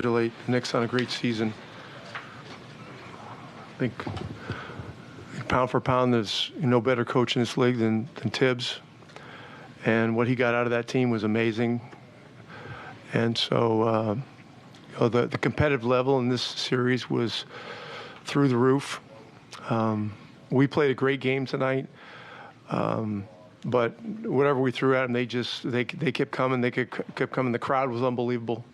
The Knicks on a great season. I think pound for pound, there's no better coach in this league than Tibbs. And what he got out of that team was amazing. And so the competitive level in this series was through the roof. We played a great game tonight. But whatever we threw at them, they kept coming. They kept coming. The crowd was unbelievable.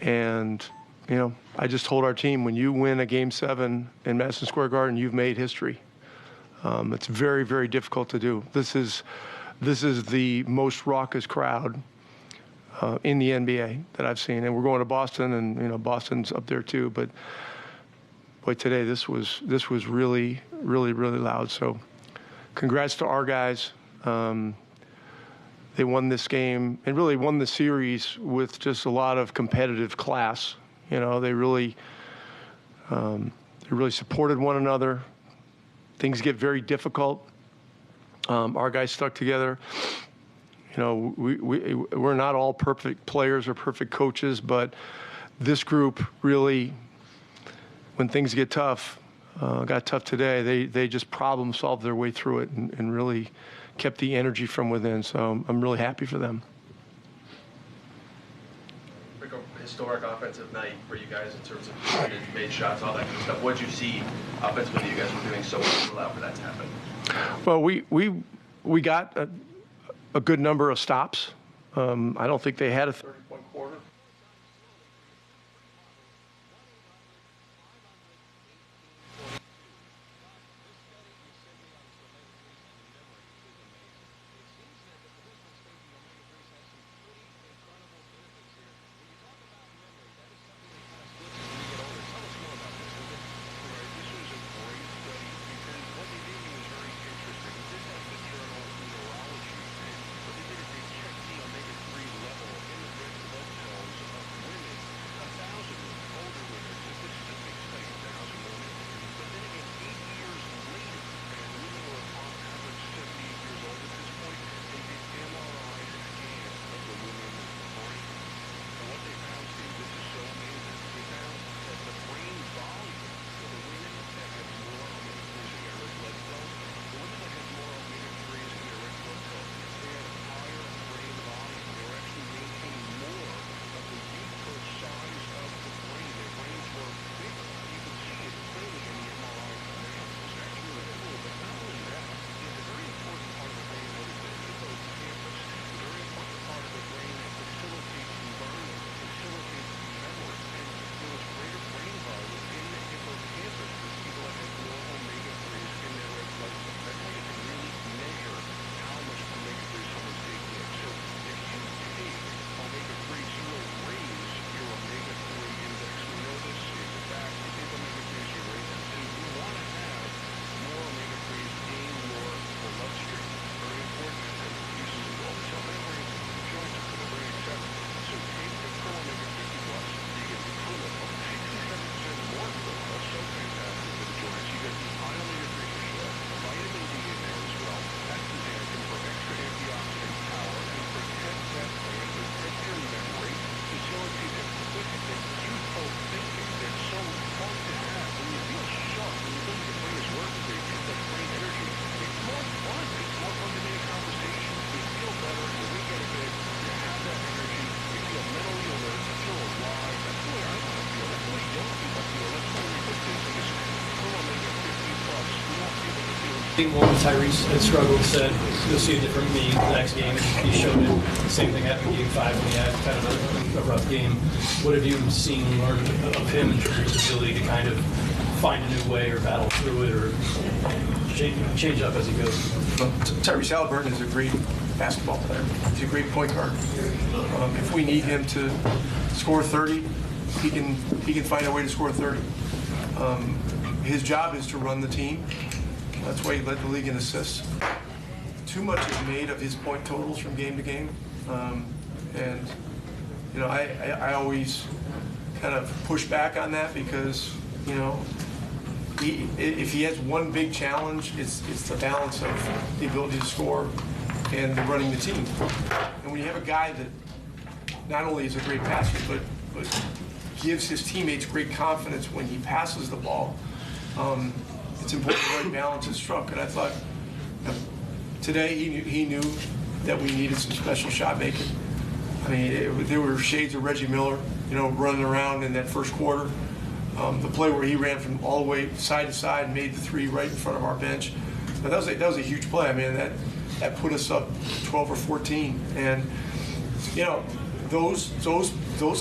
And, I just told our team, when you win a Game 7 in Madison Square Garden, you've made history. It's very, very difficult to do. This is the most raucous crowd in the NBA that I've seen. And we're going to Boston, and, Boston's up there too. But, boy, today this was really, really, really loud. So congrats to our guys. They won this game and really won the series with just a lot of competitive class. They really supported one another. Things get very difficult. Our guys stuck together. We're not all perfect players or perfect coaches, but this group really, when things get tough, got tough today, they just problem solved their way through it and really kept the energy from within. So I'm really happy for them. Rick, a historic offensive night for you guys in terms of made shots, all that kind of stuff. What did you see offensively that you guys were doing so well to allow for that to happen? Well, we got a good number of stops. I don't think they had a 30-point quarter. One with Tyrese had struggled, said you'll see a different me the next game. He showed it. The same thing happened in Game 5 when he had kind of a rough game. What have you seen and learned of him in terms of his ability to kind of find a new way or battle through it or change up as he goes? Well, Tyrese Halliburton is a great basketball player. He's a great point guard. If we need him to score 30, he can find a way to score 30. His job is to run the team. That's why he led the league in assists. Too much is made of his point totals from game to game. And, I always kind of push back on that because, if he has one big challenge, it's the balance of the ability to score and the running the team. And when you have a guy that not only is a great passer, but gives his teammates great confidence when he passes the ball. It's important the right balance is struck, and I thought today he knew that we needed some special shot making. I mean, there were shades of Reggie Miller, running around in that first quarter. The play where he ran from all the way side to side and made the three right in front of our bench. But that was a huge play. I mean, that put us up 12 or 14, and those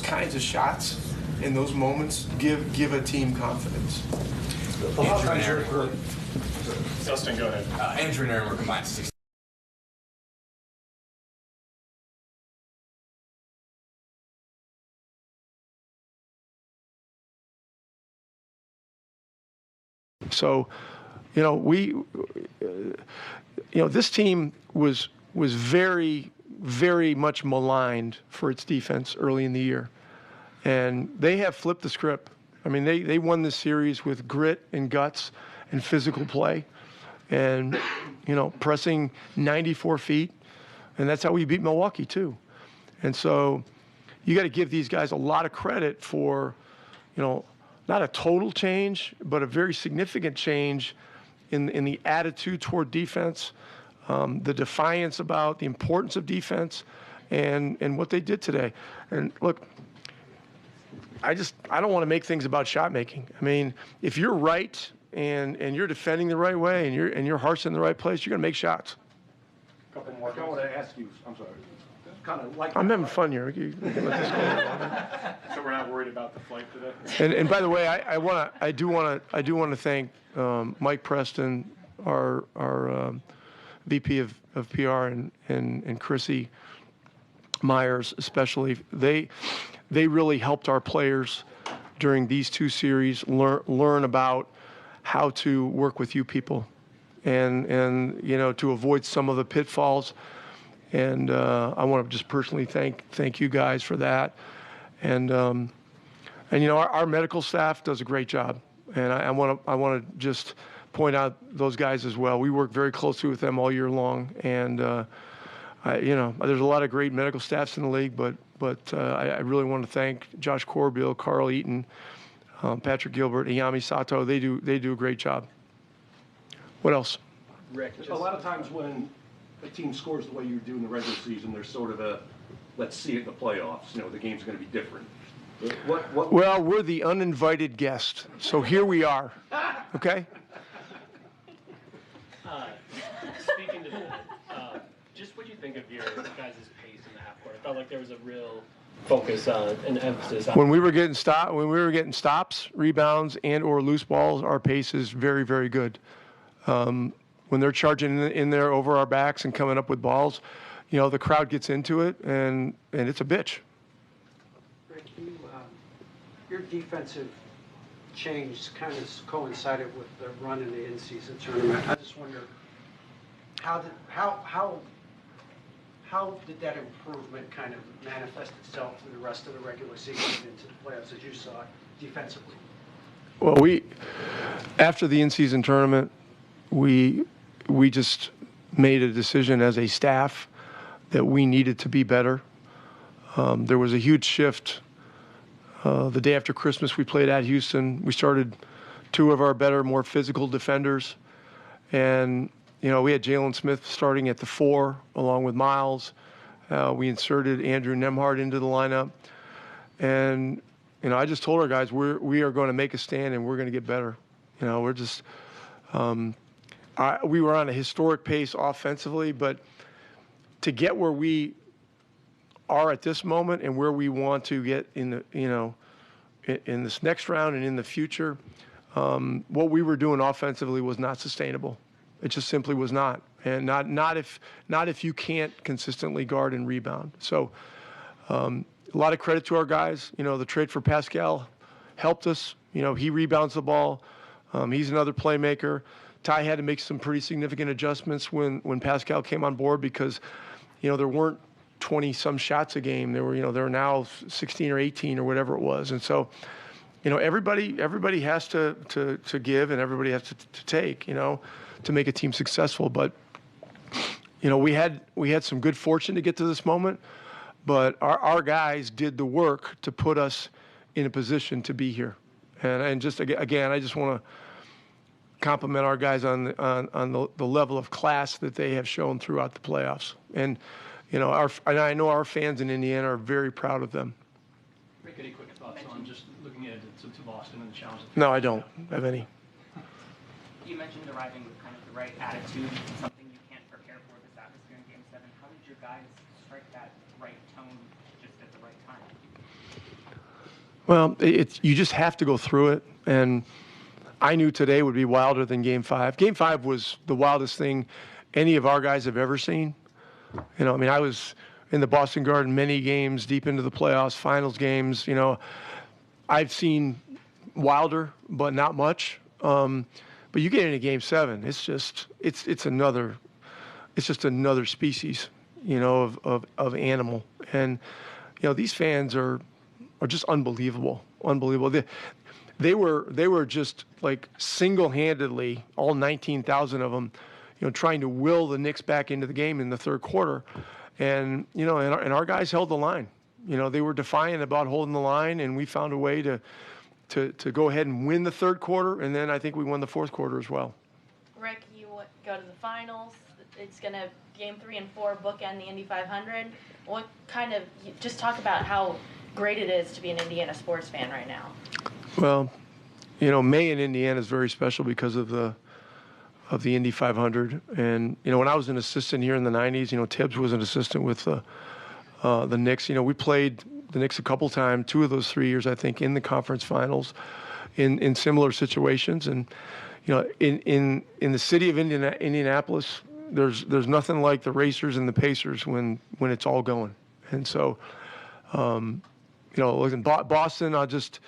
kinds of shots in those moments give a team confidence. Dustin, go ahead. Andrew and Aaron were combined 60. So, this team was very, very much maligned for its defense early in the year, and they have flipped the script. I mean, they won this series with grit and guts and physical play, and pressing 94 feet, and that's how we beat Milwaukee too. And so, you got to give these guys a lot of credit for, not a total change, but a very significant change in the attitude toward defense, the defiance about the importance of defense, and what they did today. And look, I don't want to make things about shot making. I mean, if you're right and you're defending the right way and your heart's in the right place, you're going to make shots. A couple more. I want to ask you. I'm sorry. Kind of like I'm having fun here. So we're not worried about the flight today. And by the way, I do want to thank Mike Preston, our VP of PR, and Chrissy Myers especially. They really helped our players during these two series learn about how to work with you people, and to avoid some of the pitfalls. And I want to just personally thank you guys for that. And our medical staff does a great job, and I want to just point out those guys as well. We work very closely with them all year long, and there's a lot of great medical staffs in the league, but I really want to thank Josh Corbill, Carl Eaton, Patrick Gilbert, Iyami Sato. They do a great job. What else? Rick, a lot of times when a team scores the way you do in the regular season, there's sort of a let's see it in the playoffs. The game's going to be different. Well, we're the uninvited guest, so here we are. Okay. Speaking to that, just what do you think of your guys' pace in the half court? I felt like there was a real focus on and emphasis on. When we were getting stops, rebounds, and/or loose balls, our pace is very, very good. When they're charging in there over our backs and coming up with balls, the crowd gets into it, and it's a bitch. Rick, your defensive change kind of coincided with the run in the in-season tournament. I just wonder, how did that improvement kind of manifest itself through the rest of the regular season into the playoffs as you saw it defensively? Well, after the in-season tournament, we just made a decision as a staff that we needed to be better. There was a huge shift. The day after Christmas, we played at Houston. We started two of our better, more physical defenders. And, we had Jalen Smith starting at the 4 along with Miles. We inserted Andrew Nembhard into the lineup. And, I just told our guys, we are going to make a stand and we're going to get better. We're just we were on a historic pace offensively, but to get where we are at this moment and where we want to get in the in this next round and in the future, what we were doing offensively was not sustainable. It just simply was not, and not if you can't consistently guard and rebound. So a lot of credit to our guys. The trade for Pascal helped us. He rebounds the ball. He's another playmaker. Ty had to make some pretty significant adjustments when Pascal came on board because, there weren't 20-some shots a game. There were now 16 or 18 or whatever it was. And so, everybody has to give and everybody has to take, to make a team successful. But, we had some good fortune to get to this moment, but our guys did the work to put us in a position to be here. And just again, I just want to compliment our guys on the level of class that they have shown throughout the playoffs. And I know our fans in Indiana are very proud of them. Rick, any quick thoughts on just looking ahead to Boston and the challenge? No, I don't have any. You mentioned arriving with kind of the right attitude, something you can't prepare for this atmosphere in Game 7. How did your guys strike that right tone just at the right time? Well, you just have to go through it. And I knew today would be wilder than Game 5. Game 5 was the wildest thing any of our guys have ever seen. I mean, I was in the Boston Garden many games, deep into the playoffs, finals games. I've seen wilder, but not much. But you get into Game 7, it's just another species, of animal. And these fans are just unbelievable. They were just like single-handedly, all 19,000 of them, trying to will the Knicks back into the game in the third quarter. And and our guys held the line. They were defiant about holding the line, and we found a way to go ahead and win the third quarter, and then I think we won the fourth quarter as well. Rick, you go to the finals. It's going to Game 3 and 4 bookend the Indy 500. What just talk about how great it is to be an Indiana sports fan right now. Well, May in Indiana is very special because of the Indy 500. And when I was an assistant here in the 90s, Tibbs was an assistant with the Knicks. We played the Knicks a couple times, 2 of those 3 years, I think, in the conference finals in similar situations. And, in the city of Indianapolis, there's nothing like the Racers and the Pacers when it's all going. And so, look, in Boston, I'll just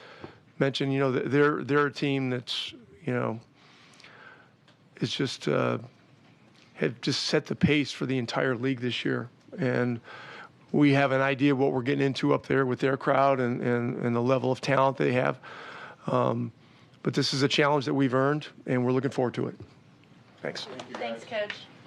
mention, they're a team that's, it's just had just set the pace for the entire league this year. And we have an idea of what we're getting into up there with their crowd and the level of talent they have. But this is a challenge that we've earned, and we're looking forward to it. Thanks. Thanks, Coach.